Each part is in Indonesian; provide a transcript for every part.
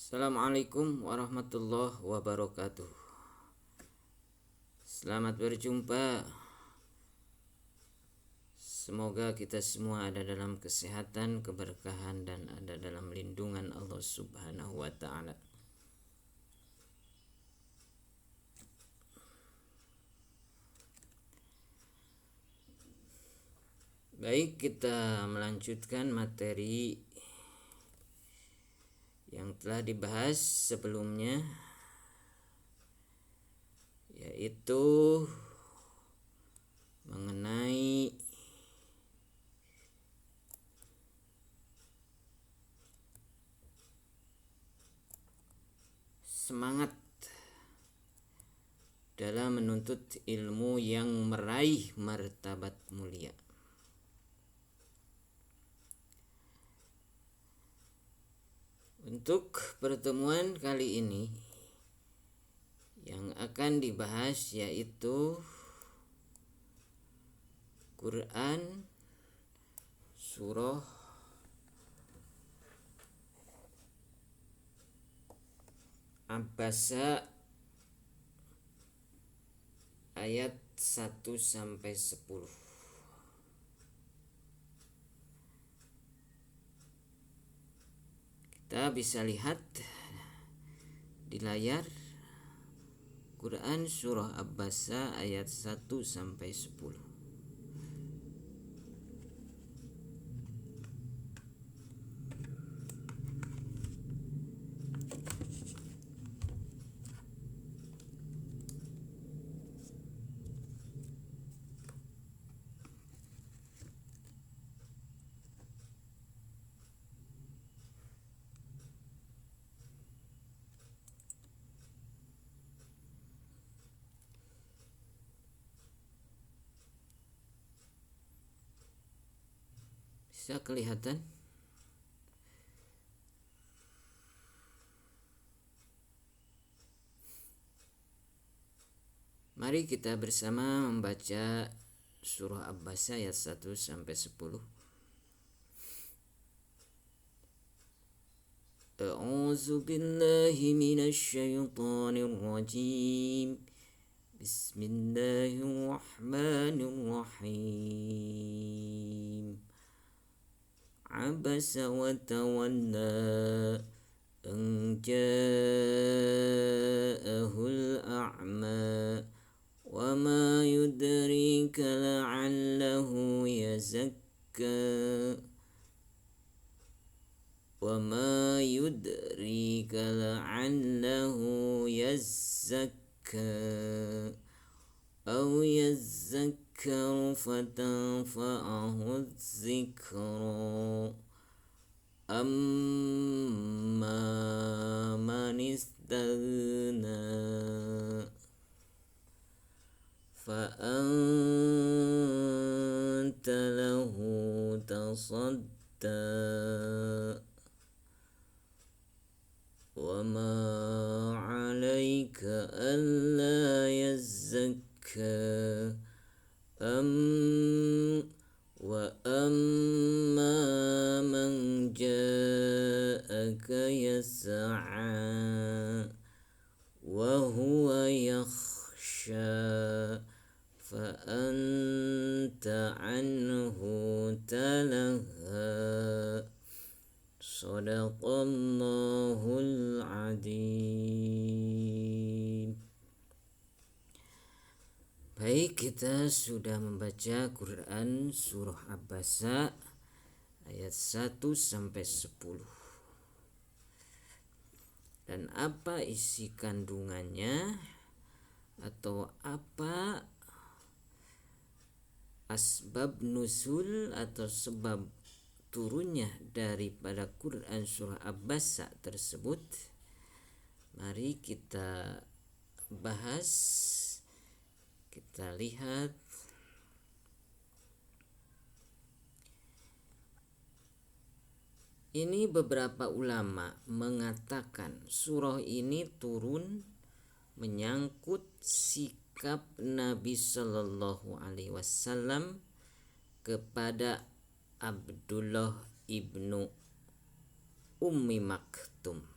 Assalamualaikum warahmatullahi wabarakatuh. Selamat berjumpa. Semoga kita semua ada dalam kesehatan, keberkahan, dan ada dalam lindungan Allah Subhanahu wa Ta'ala. Baik, kita melanjutkan materi yang telah dibahas sebelumnya, yaitu mengenai semangat dalam menuntut ilmu yang meraih martabat mulia. Untuk pertemuan kali ini yang akan dibahas yaitu Quran surah Abasa ayat 1 sampai 10. Kita bisa lihat di layar Quran surah Abasa ayat 1 sampai 10. Bisa kelihatan? Mari kita bersama membaca surah Abasa ayat 1 sampai 10. A'udzu billahi minasy syaithanir rajim. Bismillahirrahmanirrahim. Abasa wa tawalla an ja'ahul a'ma wa ma yudrika la'allahu yazakka wa ma yudrika la'allahu yazakka aw yazakkaru fatanfa'ahu dzikra amma man istaghna fa anta lahu tasadda wa ma 'alaika alla yazakka wa amma man ja'aka yas'a wa huwa yakhsha fa anta anhu talaha. Shadaqallahul adzim. Baik, kita sudah membaca Quran surah Abasa ayat 1 sampai 10. Dan apa isi kandungannya atau apa asbab nuzul atau sebab turunnya daripada Quran surah Abasa tersebut, mari kita bahas. Kita lihat ini, beberapa ulama mengatakan surah ini turun menyangkut sikap Nabi Shallallahu Alaihi Wasallam kepada Abdullah ibnu Ummi Maktum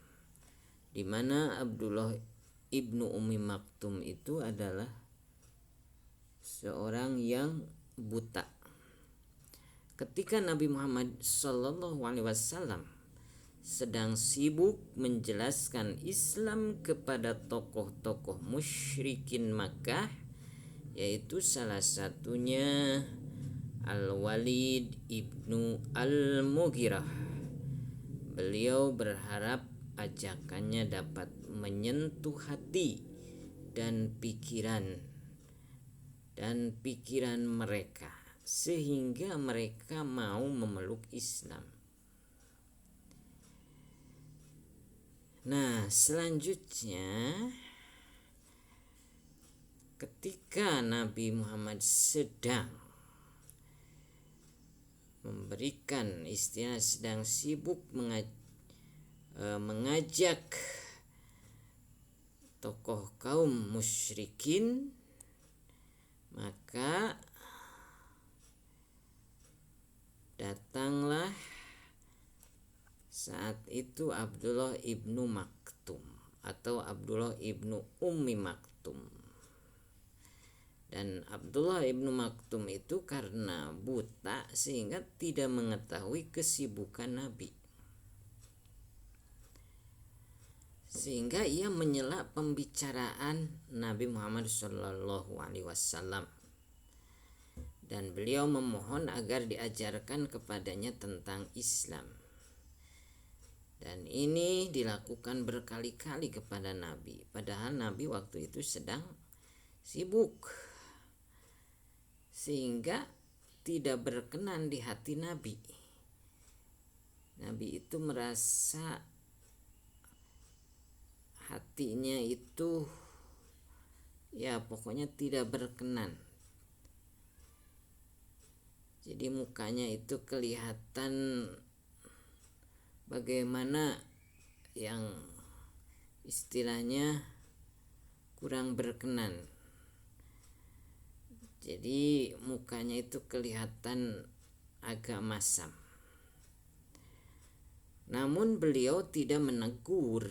di mana Abdullah ibnu Ummi Maktum itu adalah seorang yang buta. Ketika Nabi Muhammad SAW sedang sibuk menjelaskan Islam kepada tokoh-tokoh musyrikin Makkah, yaitu salah satunya Al-Walid ibnu Al-Mughirah. Beliau berharap ajakannya dapat menyentuh hati dan pikiran mereka sehingga mereka mau memeluk Islam. Nah, selanjutnya ketika Nabi Muhammad sedang memberikan istilah sedang sibuk mengajak tokoh kaum musyrikin, maka datanglah saat itu Abdullah ibnu Maktum atau Abdullah ibnu Ummi Maktum. Dan Abdullah ibnu Maktum itu karena buta sehingga tidak mengetahui kesibukan Nabi, sehingga ia menyela pembicaraan Nabi Muhammad SAW, dan beliau memohon agar diajarkan kepadanya tentang Islam. Dan ini dilakukan berkali-kali kepada Nabi, padahal Nabi waktu itu sedang sibuk, sehingga tidak berkenan di hati Nabi. Nabi itu merasa hatinya itu ya pokoknya tidak berkenan. Jadi mukanya itu kelihatan bagaimana yang istilahnya kurang berkenan. Jadi mukanya itu kelihatan agak masam. Namun beliau tidak menegur,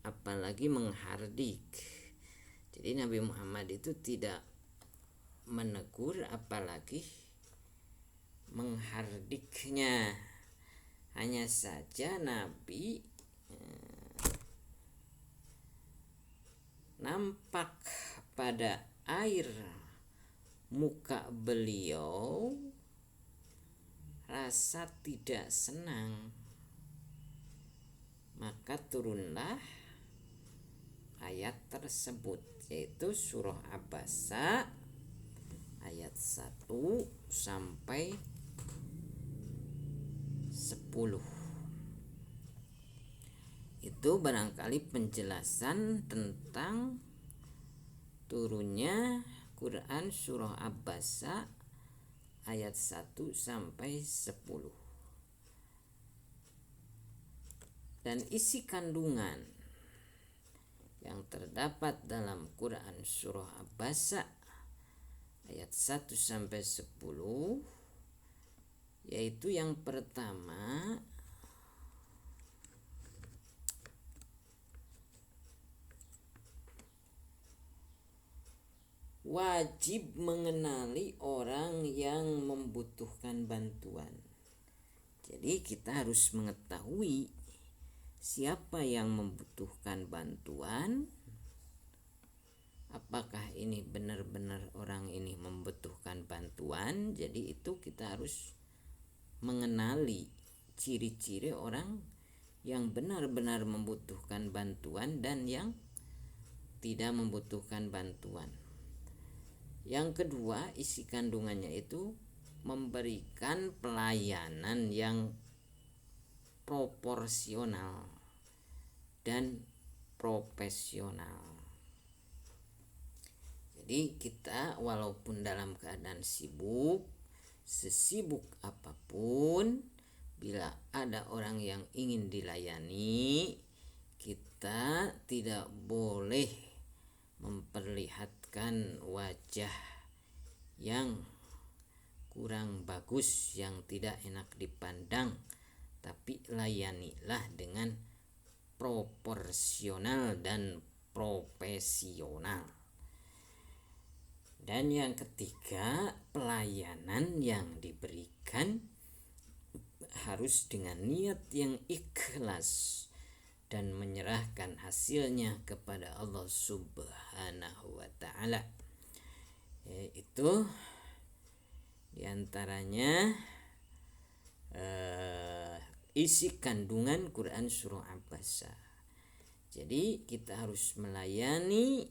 apalagi menghardik. Jadi Nabi Muhammad itu tidak menegur apalagi menghardiknya. Hanya saja Nabi nampak pada air muka beliau rasa tidak senang, maka turunlah ayat tersebut, yaitu surah Abasa ayat 1 sampai 10. Itu barangkali penjelasan tentang turunnya Quran surah Abasa ayat 1 sampai 10. Dan isi kandungan yang terdapat dalam Quran surah Abasa ayat 1 sampai 10, yaitu yang pertama, wajib mengenali orang yang membutuhkan bantuan. Jadi kita harus mengetahui siapa yang membutuhkan bantuan, apakah ini benar-benar orang ini membutuhkan bantuan. Jadi itu kita harus mengenali ciri-ciri orang yang benar-benar membutuhkan bantuan dan yang tidak membutuhkan bantuan. Yang kedua, isi kandungannya itu memberikan pelayanan yang proporsional dan profesional. Jadi kita walaupun dalam keadaan sibuk, sesibuk apapun, bila ada orang yang ingin dilayani, kita tidak boleh memperlihatkan wajah yang kurang bagus, yang tidak enak dipandang, tapi layanilah dengan proporsional dan profesional. Dan yang ketiga, pelayanan yang diberikan harus dengan niat yang ikhlas dan menyerahkan hasilnya kepada Allah Subhanahu wa taala. Itu diantaranya isi kandungan Quran surah Abasa. Jadi kita harus melayani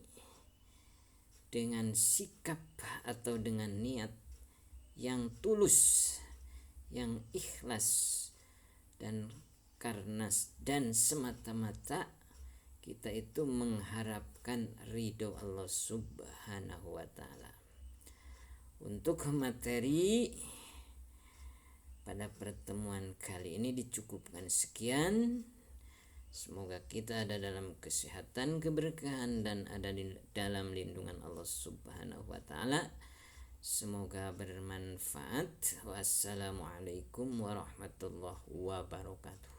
dengan sikap atau dengan niat yang tulus, yang ikhlas, dan karena dan semata-mata kita itu mengharapkan ridho Allah Subhanahu wa taala. Untuk materi pada pertemuan kali ini dicukupkan sekian. Semoga kita ada dalam kesehatan, keberkahan, dan ada di dalam lindungan Allah Subhanahu wa taala. Semoga bermanfaat. Wassalamualaikum warahmatullahi wabarakatuh.